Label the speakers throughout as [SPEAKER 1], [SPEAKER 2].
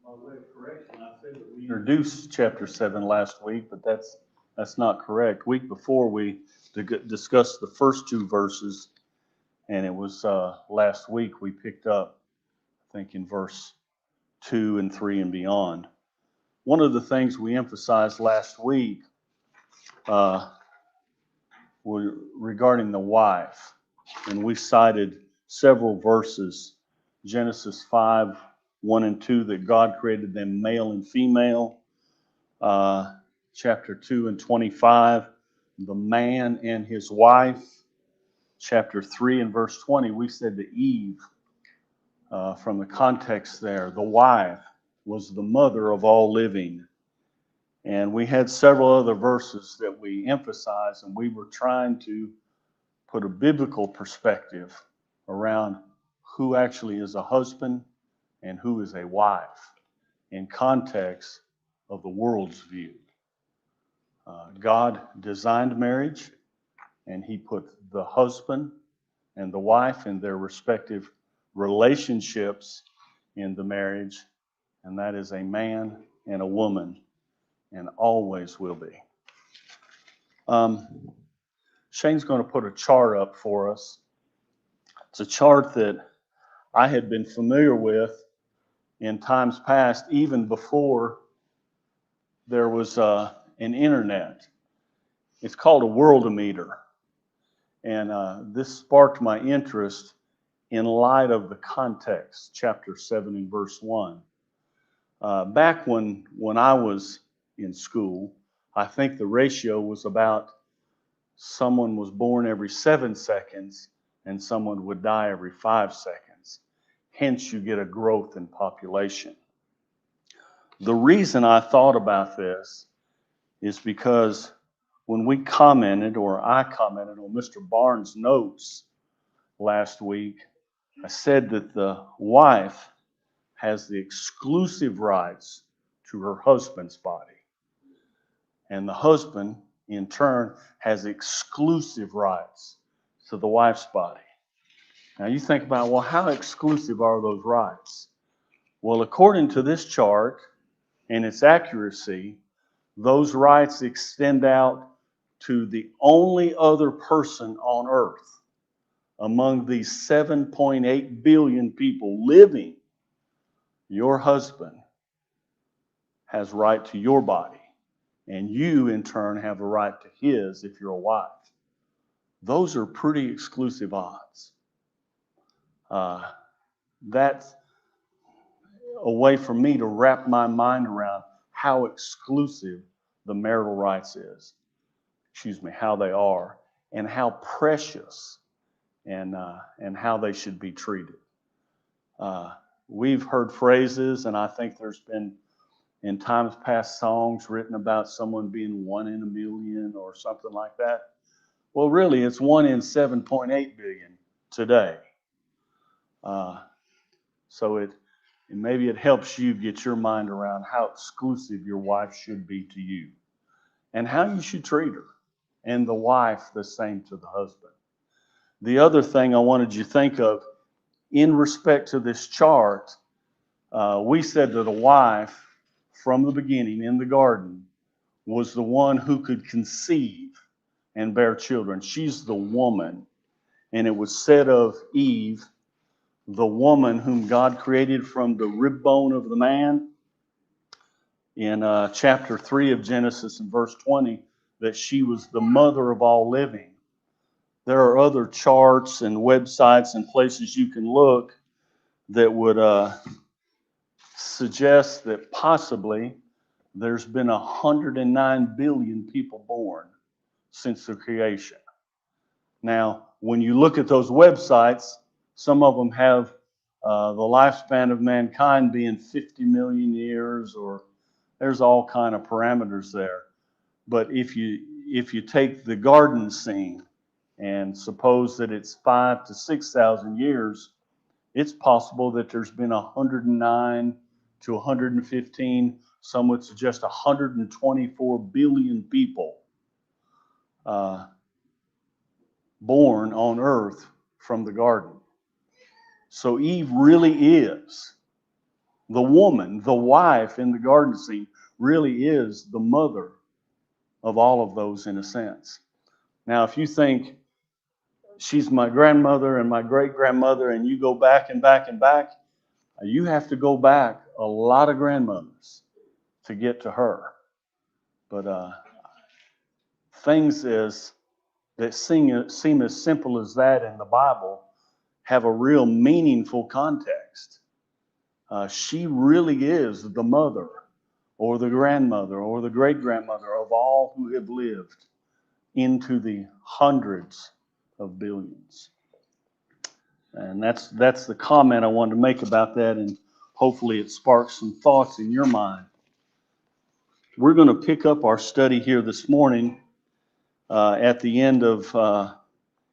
[SPEAKER 1] By way of correction, I said that we introduced chapter 7 last week, but that's not correct. Week before we discussed the first two verses, and it was last week we picked up, I think, in verse 2 and 3 and beyond. One of the things we emphasized last week uh, was regarding the wife, and we cited several verses, Genesis 5, 1 and 2, that God created them male and female. Chapter 2 and 25, the man and his wife. Chapter 3 and verse 20, we said that Eve, from the context there, the wife was the mother of all living. And we had several other verses that we emphasized, and we were trying to put a biblical perspective around who actually is a husband and who is a wife in context of the world's view. God designed marriage, and He put the husband and the wife in their respective relationships in the marriage, and that is a man and a woman, and always will be. Shane's going to put a chart up for us. It's a chart that I had been familiar with in times past, even before there was an internet. It's called a worldometer. And this sparked my interest in light of the context, chapter 7 and verse 1. Back when I was in school, I think the ratio was about someone was born every 7 seconds and someone would die every 5 seconds. Hence, you get a growth in population. The reason I thought about this is because when we commented, or I commented on Mr. Barnes' notes last week, I said that the wife has the exclusive rights to her husband's body. And the husband, in turn, has exclusive rights to the wife's body. Now you think about, well, how exclusive are those rights? Well, according to this chart and its accuracy, those rights extend out to the only other person on earth among these 7.8 billion people living. Your husband has right to your body, and you in turn have a right to his if you're a wife. Those are pretty exclusive odds. That's a way for me to wrap my mind around how exclusive the marital rights is. How they are, and how precious and how they should be treated. We've heard phrases, and I think there's been in times past songs written about someone being 1 in a million or something like that. Well, really, it's 1 in 7.8 billion today. So maybe it helps you get your mind around how exclusive your wife should be to you and how you should treat her, and the wife the same to the husband. The other thing I wanted you to think of in respect to this chart, we said that a wife from the beginning in the garden was the one who could conceive and bear children. She's the woman. And it was said of Eve, the woman whom God created from the rib bone of the man, in chapter 3 of Genesis and verse 20, that she was the mother of all living. There are other charts and websites and places you can look that would suggest that possibly there's been 109 billion people born since the creation. Now, when you look at those websites, some of them have the lifespan of mankind being 50 million years, or there's all kind of parameters there. But if you take the garden scene and suppose that it's 5,000 to 6,000 years, it's possible that there's been 109 to 115, some would suggest 124 billion people born on earth from the garden. So Eve really is The woman, the wife in the garden scene, really is the mother of all of those in a sense. Now, if you think she's my grandmother and my great grandmother, and you go back and back and back, you have to go back a lot of grandmothers to get to her. But things that seem as simple as that in the Bible have a real meaningful context. She really is the mother or the grandmother or the great grandmother of all who have lived into the hundreds of billions. And that's the comment I wanted to make about that, and hopefully it sparks some thoughts in your mind. We're going to pick up our study here this morning at the end of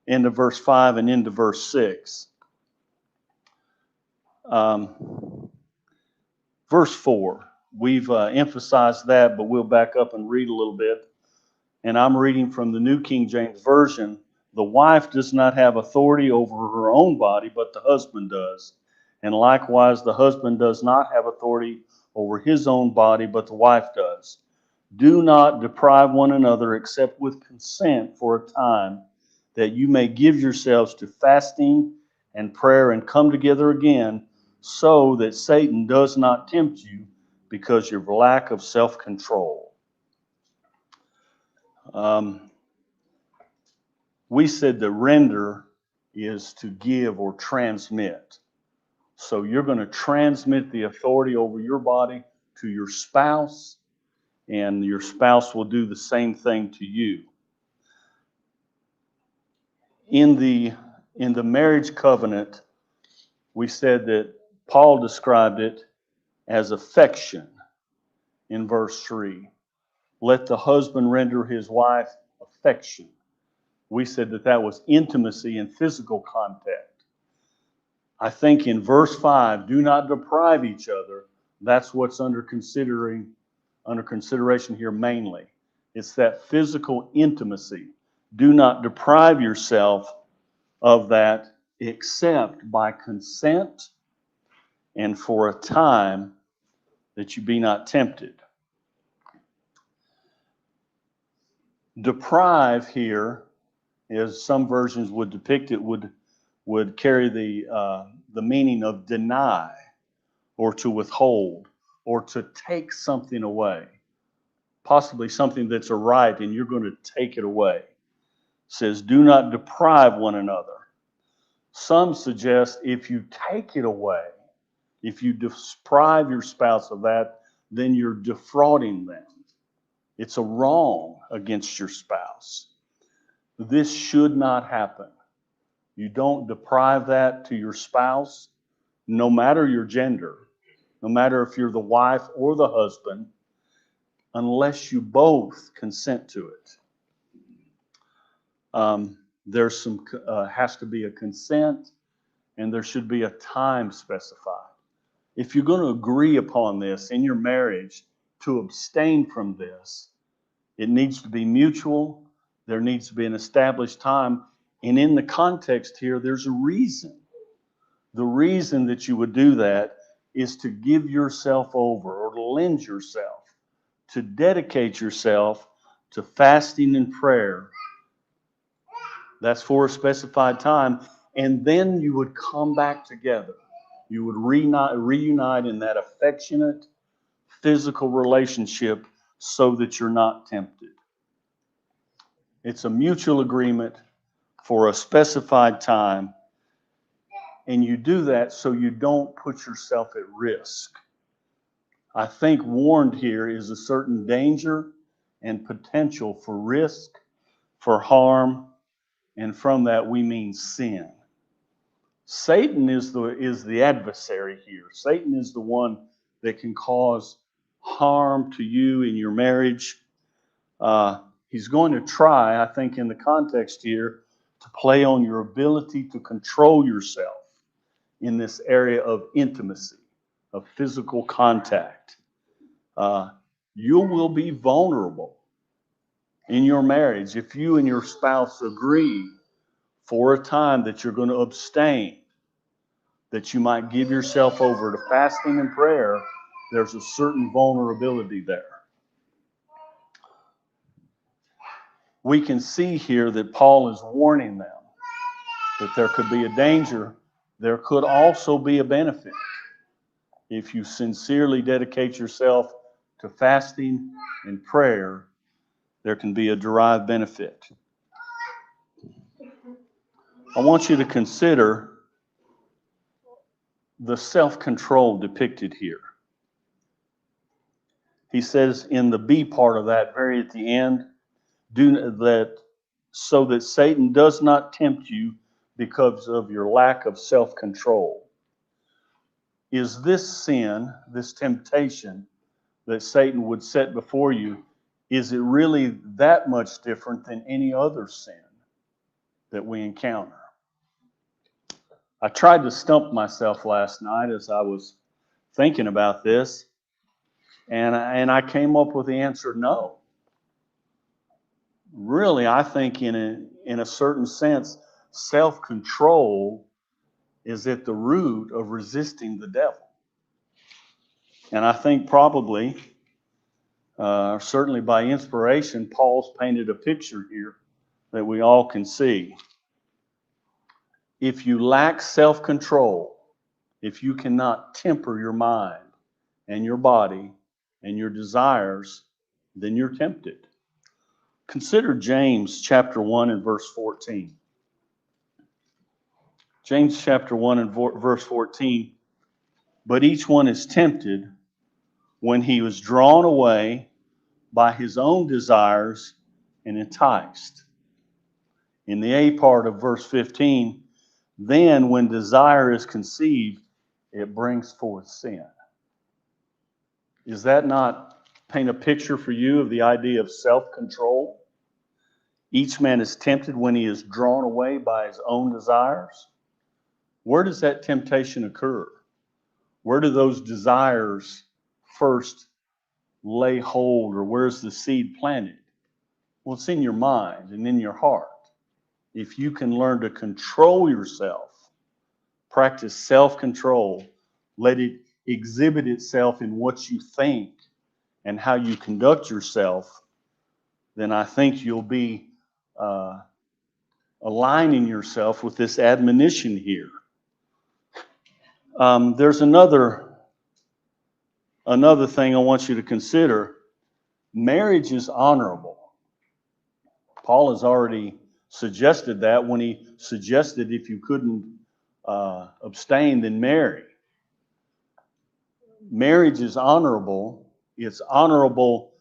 [SPEAKER 1] verse 5 and into verse 6. Verse 4, we've emphasized that, but we'll back up and read a little bit. And I'm reading from the New King James Version. The wife does not have authority over her own body, but the husband does. And likewise, the husband does not have authority over his own body, but the wife does. Do not deprive one another except with consent for a time, that you may give yourselves to fasting and prayer and come together again, so that Satan does not tempt you because of your lack of self-control. We said that render is to give or transmit. So you're going to transmit the authority over your body to your spouse, and your spouse will do the same thing to you. In the marriage covenant, we said that Paul described it as affection in verse 3. Let the husband render his wife affection. We said that was intimacy and physical contact. I think in verse 5, do not deprive each other. That's what's under consideration here mainly. It's that physical intimacy. Do not deprive yourself of that except by consent and for a time, that you be not tempted. Deprive here, as some versions would depict it, would carry the meaning of deny, or to withhold, or to take something away. Possibly something that's a right and you're going to take it away. It says, do not deprive one another. Some suggest if you take it away, if you deprive your spouse of that, then you're defrauding them. It's a wrong against your spouse. This should not happen. You don't deprive that to your spouse, no matter your gender, no matter if you're the wife or the husband, unless you both consent to it. There's has to be a consent, and there should be a time specified. If you're going to agree upon this in your marriage to abstain from this, it needs to be mutual. There needs to be an established time. And in the context here, there's a reason. The reason that you would do that is to give yourself over, or to lend yourself, to dedicate yourself to fasting and prayer. That's for a specified time. And then you would come back together. You would reunite in that affectionate, physical relationship so that you're not tempted. It's a mutual agreement for a specified time. And you do that so you don't put yourself at risk. I think warned here is a certain danger and potential for risk, for harm, and from that we mean sin. Satan is the adversary here. Satan is the one that can cause harm to you in your marriage. He's going to try, I think in the context here, to play on your ability to control yourself in this area of intimacy, of physical contact. You will be vulnerable in your marriage if you and your spouse agree for a time that you're going to abstain that you might give yourself over to fasting and prayer, there's a certain vulnerability there. We can see here that Paul is warning them that there could be a danger. There could also be a benefit. If you sincerely dedicate yourself to fasting and prayer, there can be a derived benefit. I want you to consider the self-control depicted here. He says in the B part of that, very at the end, do that so that Satan does not tempt you because of your lack of self-control. Is this sin, this temptation that Satan would set before you, is it really that much different than any other sin that we encounter? I tried to stump myself last night as I was thinking about this, and I came up with the answer no. Really, I think in a certain sense, self-control is at the root of resisting the devil. And I think probably, certainly by inspiration, Paul's painted a picture here that we all can see. If you lack self-control, if you cannot temper your mind and your body and your desires, then you're tempted. Consider James chapter 1 and verse 14. James chapter 1 and verse 14. But each one is tempted when he was drawn away by his own desires and enticed. In the A part of verse 15, then when desire is conceived, it brings forth sin. Does that not paint a picture for you of the idea of self-control? Each man is tempted when he is drawn away by his own desires. Where does that temptation occur? Where do those desires first lay hold, or where's the seed planted? Well, it's in your mind and in your heart. If you can learn to control yourself, practice self-control, let it exhibit itself in what you think and how you conduct yourself, then I think you'll be aligning yourself with this admonition here. There's another thing I want you to consider. Marriage is honorable. Paul has already suggested that when he suggested if you couldn't abstain, then marry. Marriage is honorable. It's honorable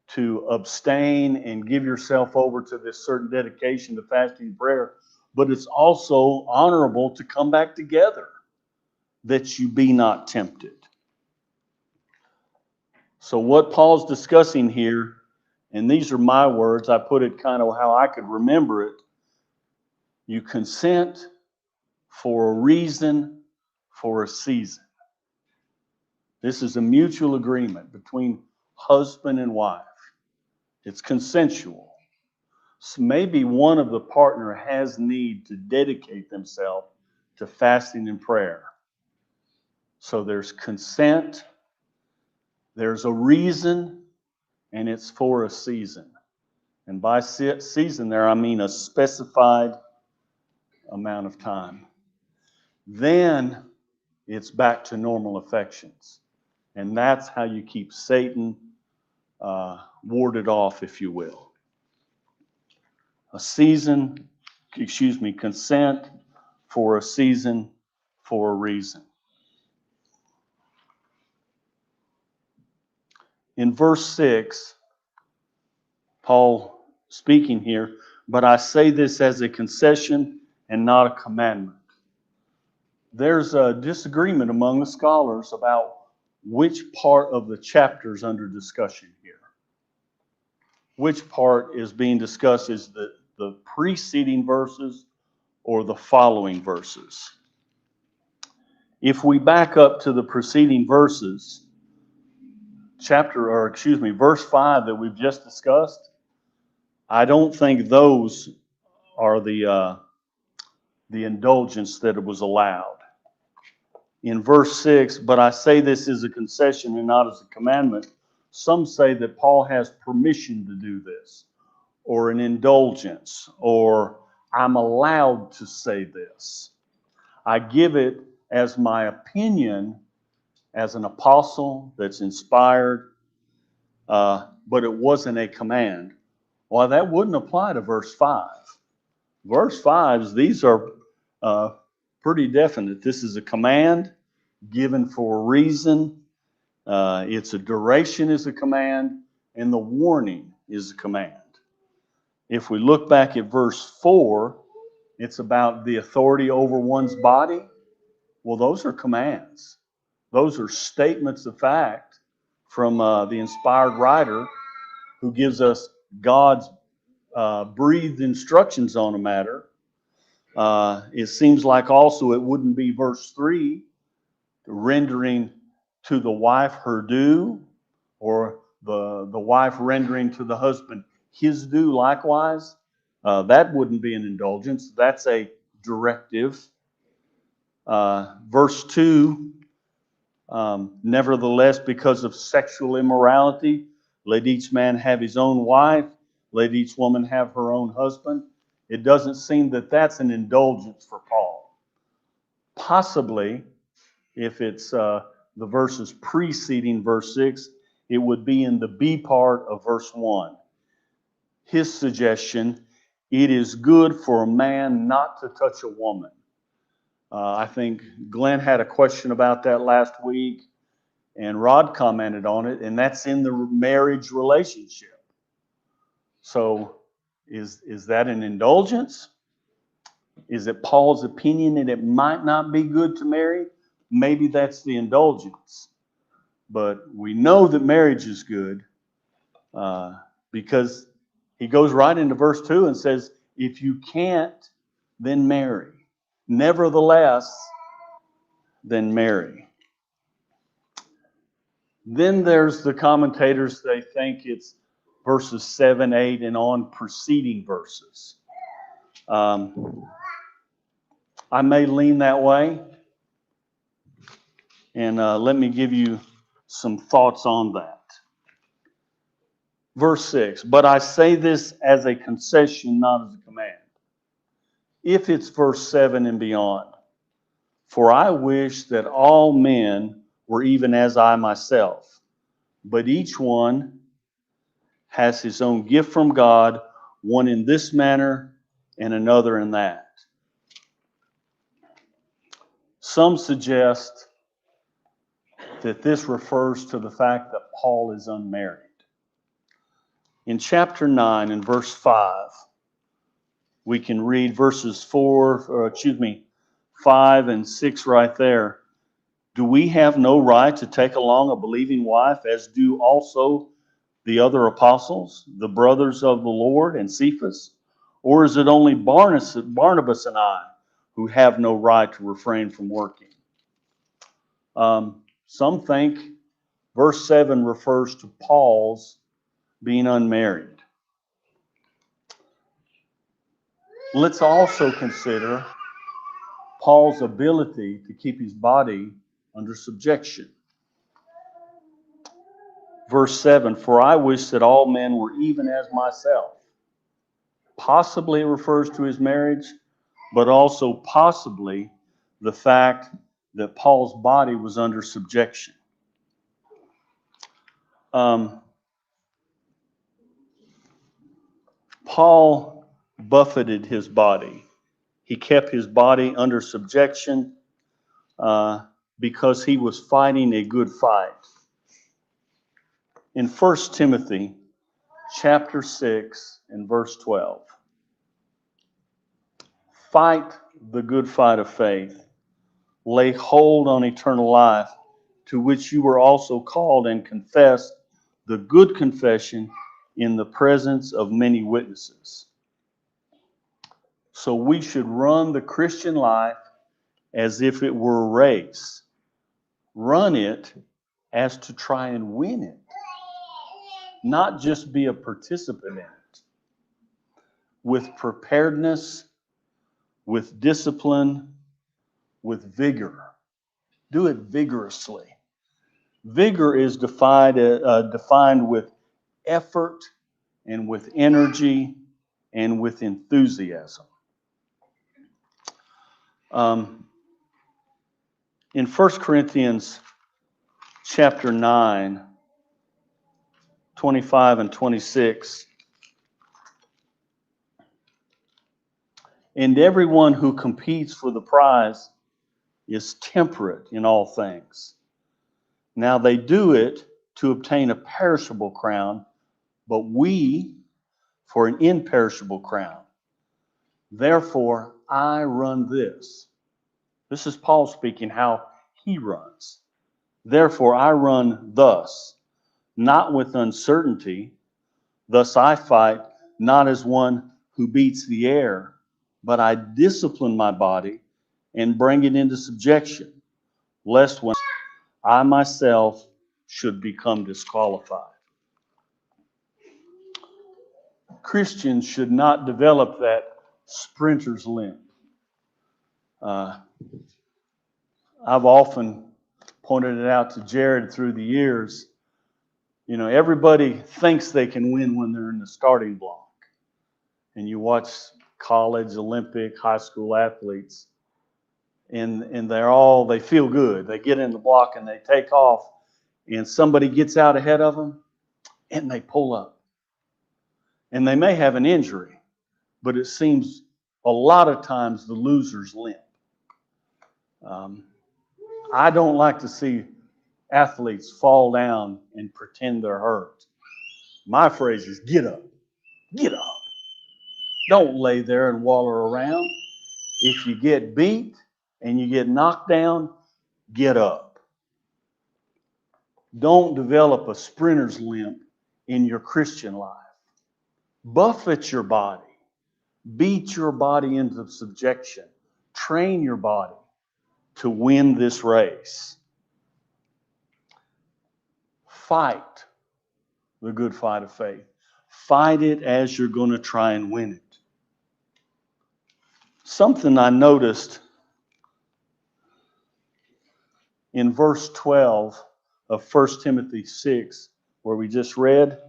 [SPEAKER 1] to abstain and give yourself over to this certain dedication to fasting and prayer, but it's also honorable to come back together, that you be not tempted. So what Paul's discussing here, and these are my words, I put it kind of how I could remember it. You consent for a reason, for a season. This is a mutual agreement between husband and wife. It's consensual. So maybe one of the partner has need to dedicate themselves to fasting and prayer. So there's consent, there's a reason, and it's for a season. And by season there, I mean a specified amount of time. Then it's back to normal affections. And that's how you keep Satan warded off, if you will. Consent for a season, for a reason. In verse 6, Paul speaking here, but I say this as a concession and not a commandment. There's a disagreement among the scholars about which part of the chapter is under discussion here. Which part is being discussed, is the preceding verses or the following verses? If we back up to the preceding verses, verse 5 that we've just discussed, I don't think those are the indulgence that it was allowed. In verse 6, but I say this as a concession and not as a commandment. Some say that Paul has permission to do this, or an indulgence, or I'm allowed to say this. I give it as my opinion as an apostle that's inspired, but it wasn't a command. Well, that wouldn't apply to verse 5. Verse 5, these are pretty definite. This is a command given for a reason. Its a duration is a command, and the warning is a command. If we look back at verse 4, it's about the authority over one's body. Well, those are commands. Those are statements of fact from the inspired writer who gives us God's breathed instructions on a matter. It seems like also it wouldn't be verse 3, rendering to the wife her due, or the wife rendering to the husband his due likewise. That wouldn't be an indulgence. That's a directive. Verse 2, nevertheless, because of sexual immorality, let each man have his own wife, let each woman have her own husband. It doesn't seem that that's an indulgence for Paul. Possibly, if it's the verses preceding verse 6, it would be in the B part of verse 1. His suggestion, it is good for a man not to touch a woman. I think Glenn had a question about that last week, and Rod commented on it, and that's in the marriage relationship. So is that an indulgence? Is it Paul's opinion that it might not be good to marry? Maybe that's the indulgence. But we know that marriage is good because he goes right into verse 2 and says, if you can't, then marry. Nevertheless, then marry. Then there's the commentators, they think it's verses 7, 8, and on preceding verses. I may lean that way. And let me give you some thoughts on that. Verse 6, but I say this as a concession, not as a command. If it's verse 7 and beyond, for I wish that all men were even as I myself, but each one has his own gift from God, one in this manner and another in that. Some suggest that this refers to the fact that Paul is unmarried. In chapter 9 and verse 5, we can read verses 5 and 6 right there. Do we have no right to take along a believing wife, as do also the other apostles, the brothers of the Lord, and Cephas? Or is it only Barnabas and I who have no right to refrain from working? Some think verse 7 refers to Paul's being unmarried. Let's also consider Paul's ability to keep his body under subjection. Verse 7, for I wish that all men were even as myself. Possibly it refers to his marriage, but also possibly the fact that Paul's body was under subjection. Paul buffeted his body. He kept his body under subjection because he was fighting a good fight. In 1 Timothy chapter 6 and verse 12, fight the good fight of faith. Lay hold on eternal life, to which you were also called, and confess the good confession in the presence of many witnesses. So we should run the Christian life as if it were a race. Run it as to try and win it, not just be a participant in it. With preparedness, with discipline, with vigor. Do it vigorously. Vigor is defined with effort and with energy and with enthusiasm. In 1 Corinthians chapter 9, 25 and 26, and everyone who competes for the prize is temperate in all things. Now they do it to obtain a perishable crown, but we for an imperishable crown. Therefore, I run this. This is Paul speaking how he runs. Therefore, I run thus, not with uncertainty. Thus I fight, not as one who beats the air, but I discipline my body and bring it into subjection, lest when I myself should become disqualified. Christians should not develop that sprinter's limp. I've often pointed it out to Jared through the years. You know, everybody thinks they can win when they're in the starting block. And you watch college, Olympic, high school athletes, and they feel good. They get in the block and they take off, and somebody gets out ahead of them, and they pull up. And they may have an injury, but it seems a lot of times the losers limp. I don't like to see athletes fall down and pretend they're hurt. My phrase is get up. Get up. Don't lay there and waller around. If you get beat and you get knocked down, get up. Don't develop a sprinter's limp in your Christian life. Buffet your body. Beat your body into subjection. Train your body to win this race. Fight the good fight of faith. Fight it as you're going to try and win it. Something I noticed in verse 12 of 1 Timothy 6, where we just read,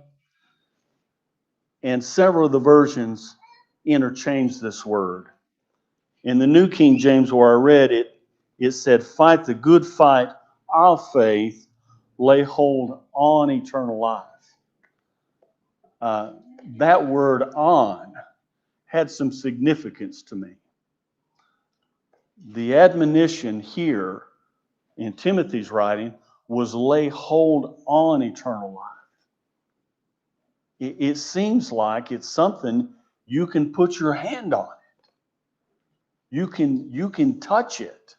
[SPEAKER 1] and several of the versions interchange this word. In the New King James, where I read it, it said, fight the good fight of faith, lay hold on eternal life. That word on had some significance to me. The admonition here in Timothy's writing was lay hold on eternal life. It seems like it's something you can put your hand on it. You can touch it.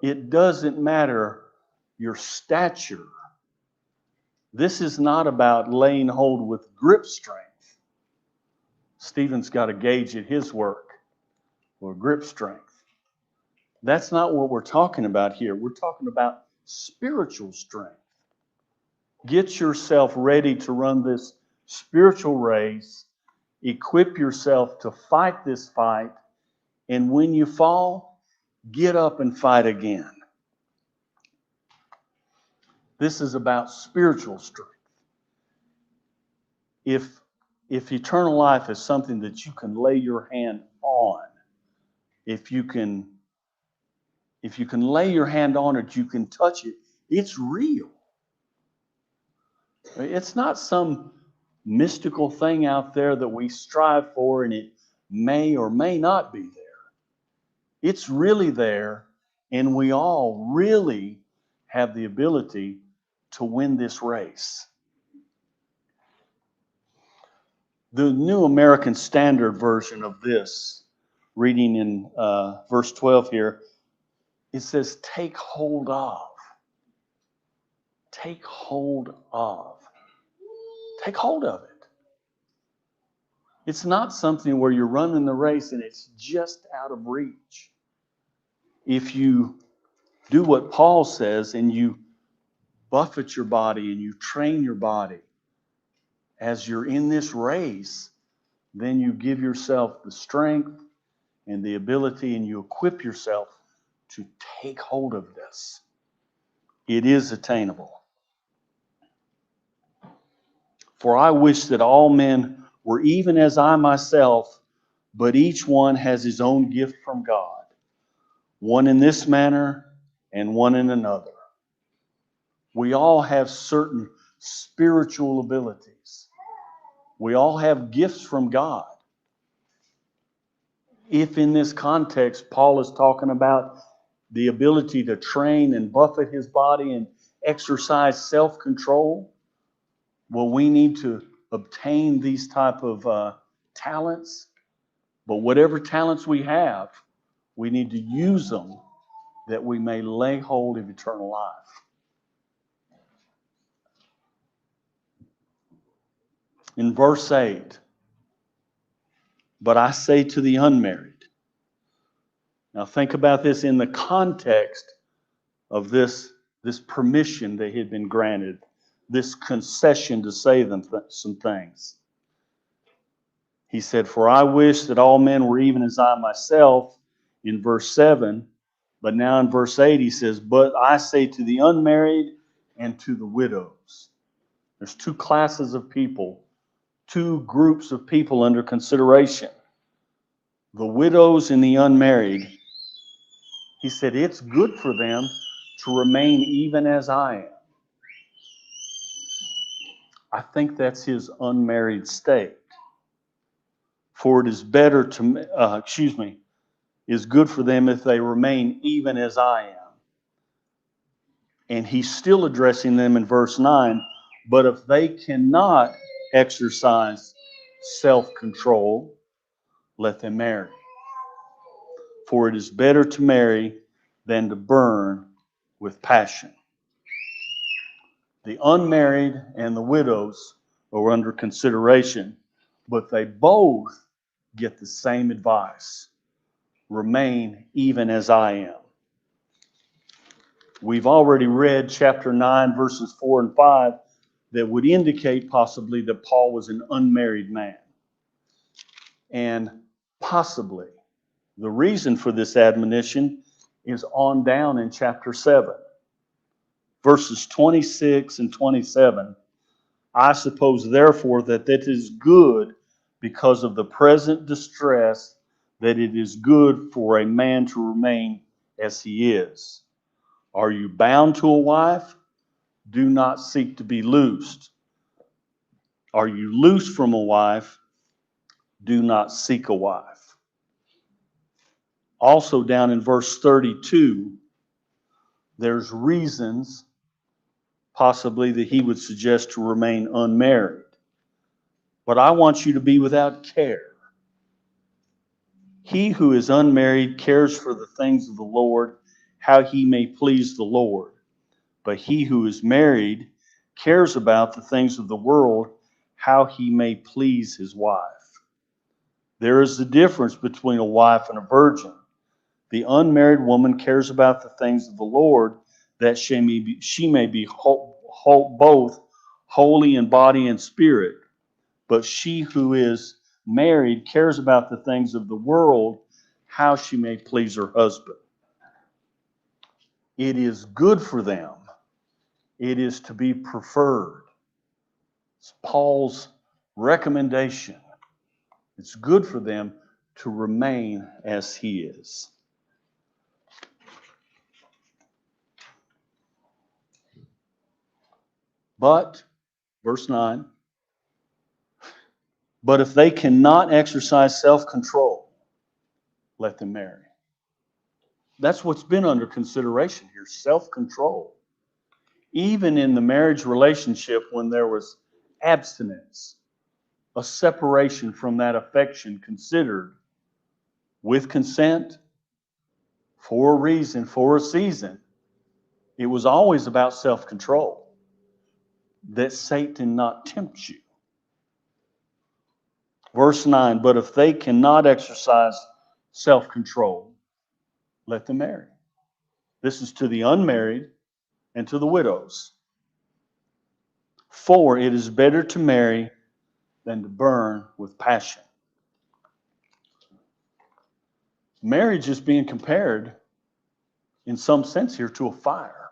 [SPEAKER 1] It doesn't matter your stature. This is not about laying hold with grip strength. Stephen's got a gauge at his work for grip strength. That's not what we're talking about here. We're talking about spiritual strength. Get yourself ready to run this spiritual race. Equip yourself to fight this fight. And when you fall, get up and fight again. This is about spiritual strength. If eternal life is something that you can lay your hand on, if you can lay your hand on it, you can touch it, it's real. It's not some mystical thing out there that we strive for and it may or may not be there. It's really there, and we all really have the ability to win this race. The New American Standard Version of this, reading in verse 12 here, it says, take hold of. Take hold of. Take hold of it. It's not something where you're running the race and it's just out of reach. If you do what Paul says and you buffet your body and you train your body as you're in this race, then you give yourself the strength and the ability and you equip yourself to take hold of this. It is attainable. For I wish that all men were even as I myself, but each one has his own gift from God, one in this manner and one in another. We all have certain spiritual abilities. We all have gifts from God. If in this context, Paul is talking about the ability to train and buffet his body and exercise self-control, well, we need to obtain these type of talents. But whatever talents we have, we need to use them that we may lay hold of eternal life. In verse 8, but I say to the unmarried. Now think about this in the context of this permission that had been granted, this concession to say them some things. He said, for I wish that all men were even as I myself, in verse 7. But now in verse 8 he says, but I say to the unmarried and to the widows. There's two classes of people, two groups of people under consideration. The widows and the unmarried. He said, it's good for them to remain even as I am. I think that's his unmarried state. For it is better to, is good for them if they remain even as I am. And he's still addressing them in verse 9. But if they cannot exercise self-control, let them marry. For it is better to marry than to burn with passion. The unmarried and the widows are under consideration, but they both get the same advice. Remain even as I am. We've already read chapter 9, verses 4 and 5 that would indicate possibly that Paul was an unmarried man. And possibly the reason for this admonition is on down in chapter 7. Verses 26 and 27. I suppose, therefore, that it is good because of the present distress, that it is good for a man to remain as he is. Are you bound to a wife? Do not seek to be loosed. Are you loosed from a wife? Do not seek a wife. Also down in verse 32, there's reasons possibly that he would suggest to remain unmarried. But I want you to be without care. He who is unmarried cares for the things of the Lord, how he may please the Lord. But he who is married cares about the things of the world, how he may please his wife. There is a difference between a wife and a virgin. The unmarried woman cares about the things of the Lord, that she may be both holy in body and spirit. But she who is married cares about the things of the world, how she may please her husband. It is good for them. It is to be preferred. It's Paul's recommendation. It's good for them to remain as he is. But, verse 9, but if they cannot exercise self-control, let them marry. That's what's been under consideration here, self-control. Even in the marriage relationship, when there was abstinence, a separation from that affection considered with consent, for a reason, for a season, it was always about self-control, that Satan not tempt you. Verse 9, but if they cannot exercise self-control, let them marry. This is to the unmarried and to the widows. For it is better to marry than to burn with passion. Marriage is being compared in some sense here, to a fire.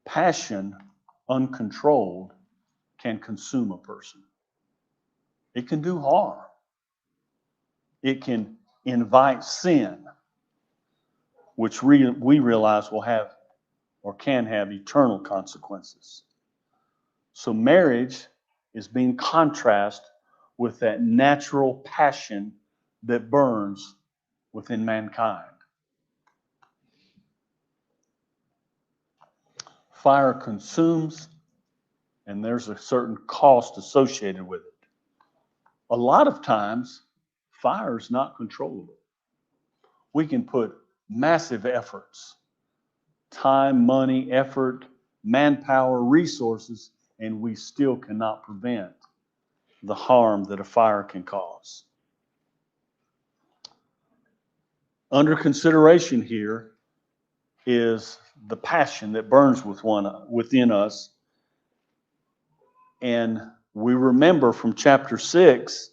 [SPEAKER 1] Passion, uncontrolled, can consume a person. It can do harm. It can invite sin, which we realize will have or can have eternal consequences. So marriage is being contrasted with that natural passion that burns within mankind. Fire consumes, and there's a certain cost associated with it. A lot of times, fire is not controllable. We can put massive efforts, time, money, effort, manpower, resources, and we still cannot prevent the harm that a fire can cause. Under consideration here is the passion that burns within us. And we remember from chapter 6,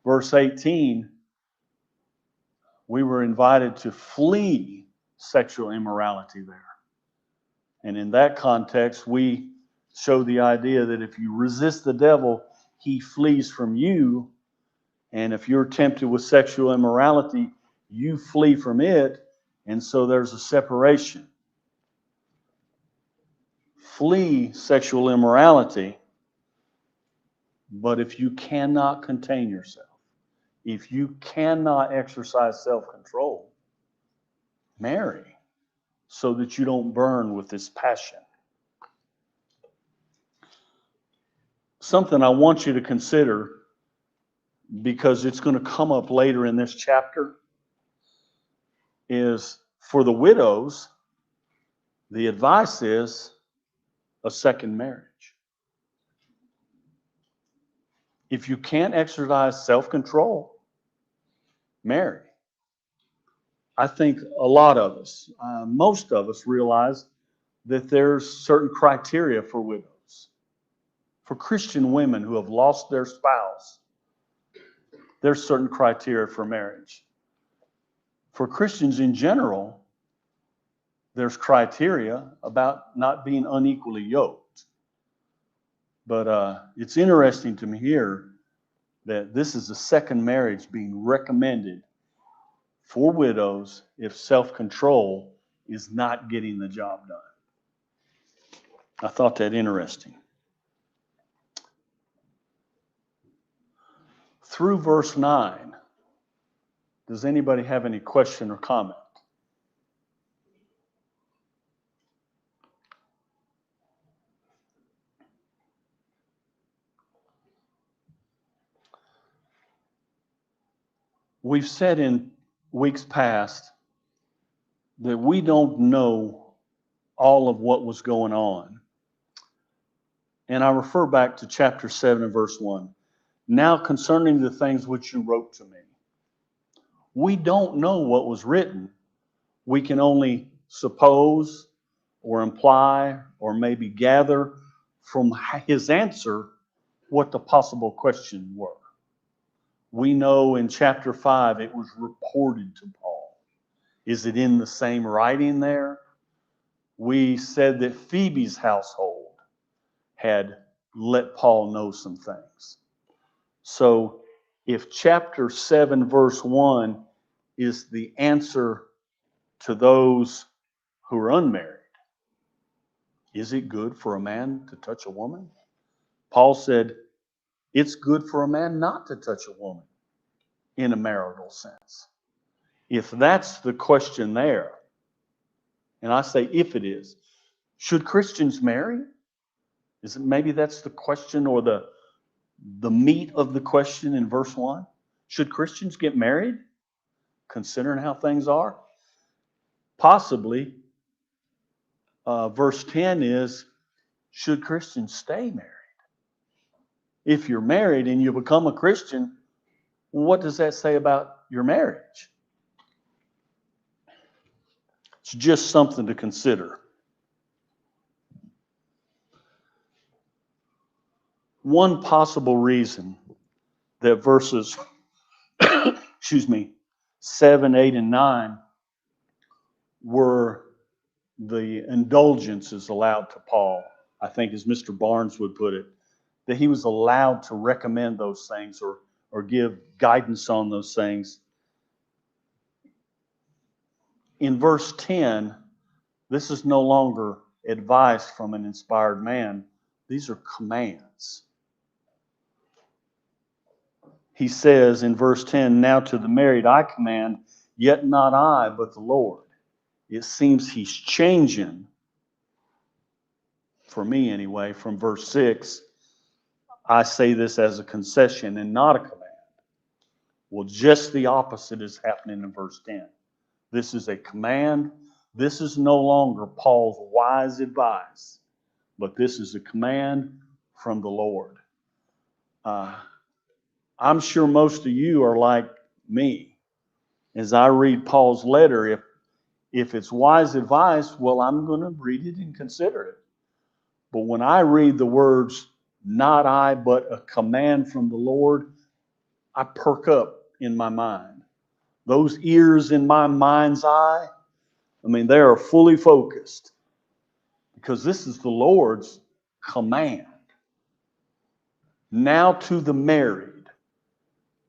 [SPEAKER 1] verse 18, we were invited to flee sexual immorality there. And in that context, we show the idea that if you resist the devil, he flees from you. And if you're tempted with sexual immorality, you flee from it. And so there's a separation. Flee sexual immorality. But if you cannot contain yourself, if you cannot exercise self-control, marry so that you don't burn with this passion. Something I want you to consider, because it's going to come up later in this chapter, is for the widows, the advice is a second marriage. If you can't exercise self-control, marry. I think a lot of us, most of us, realize that there's certain criteria for widows. For Christian women who have lost their spouse, there's certain criteria for marriage. For Christians in general, there's criteria about not being unequally yoked. But it's interesting to me here that this is a second marriage being recommended for widows if self-control is not getting the job done. I thought that interesting. Through verse 9, does anybody have any question or comment? We've said in weeks past that we don't know all of what was going on. And I refer back to chapter 7 and verse 1. Now concerning the things which you wrote to me. We don't know what was written. We can only suppose or imply or maybe gather from his answer what the possible questions were. We know in chapter 5 it was reported to Paul. Is it in the same writing there? We said that Phoebe's household had let Paul know some things. So if chapter 7 verse 1 is the answer to those who are unmarried, is it good for a man to touch a woman? Paul said it's good for a man not to touch a woman in a marital sense. If that's the question there, and I say if it is, should Christians marry? Is it maybe that's the question or the meat of the question in verse 1? Should Christians get married, considering how things are? Possibly. Verse 10 is, should Christians stay married? If you're married and you become a Christian, what does that say about your marriage? It's just something to consider. One possible reason that verses 7, 8, and 9 were the indulgences allowed to Paul. I think, as Mr. Barnes would put it, that he was allowed to recommend those things or give guidance on those things. In verse 10, this is no longer advice from an inspired man. These are commands. He says in verse 10, now to the married I command, yet not I, but the Lord. It seems he's changing, for me anyway, from verse 6. I say this as a concession and not a command. Well, just the opposite is happening in verse 10. This is a command. This is no longer Paul's wise advice, but this is a command from the Lord. I'm sure most of you are like me. As I read Paul's letter, if it's wise advice, well, I'm going to read it and consider it. But when I read the words, not I, but a command from the Lord, I perk up in my mind. Those ears in my mind's eye, they are fully focused, because this is the Lord's command. Now to the married.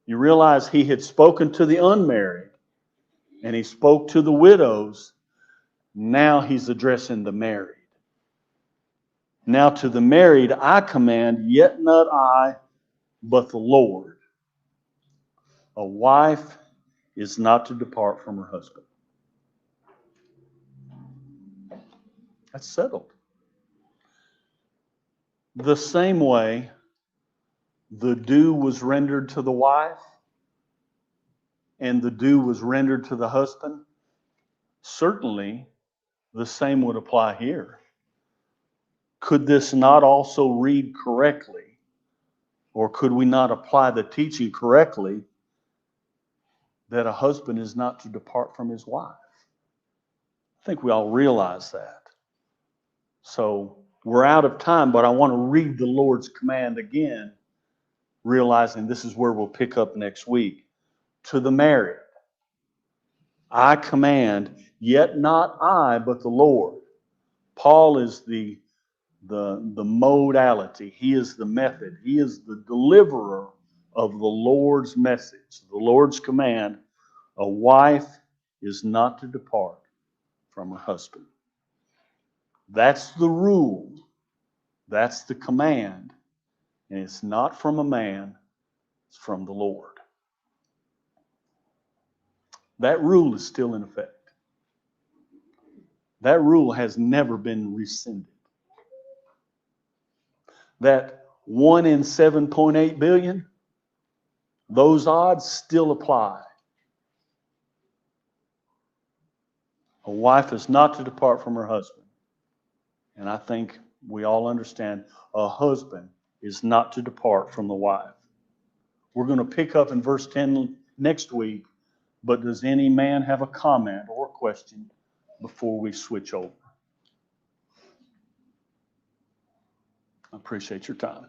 [SPEAKER 1] You realize he had spoken to the unmarried and he spoke to the widows. Now he's addressing the married. Now to the married I command, yet not I, but the Lord. A wife is not to depart from her husband. That's settled. The same way the due was rendered to the wife and the due was rendered to the husband, certainly the same would apply here. Could this not also read correctly, or could we not apply the teaching correctly that a husband is not to depart from his wife? I think we all realize that. So we're out of time, but I want to read the Lord's command again, realizing this is where we'll pick up next week. To the married, I command, yet not I, but the Lord. Paul is the modality. He is the method. He is the deliverer of the Lord's message, the Lord's command. A wife is not to depart from her husband. That's the rule. That's the command. And it's not from a man, it's from the Lord. That rule is still in effect. That rule has never been rescinded. That 1 in 7.8 billion, those odds still apply. A wife is not to depart from her husband. And I think we all understand a husband is not to depart from the wife. We're going to pick up in verse 10 next week, but does any man have a comment or question before we switch over? I appreciate your time.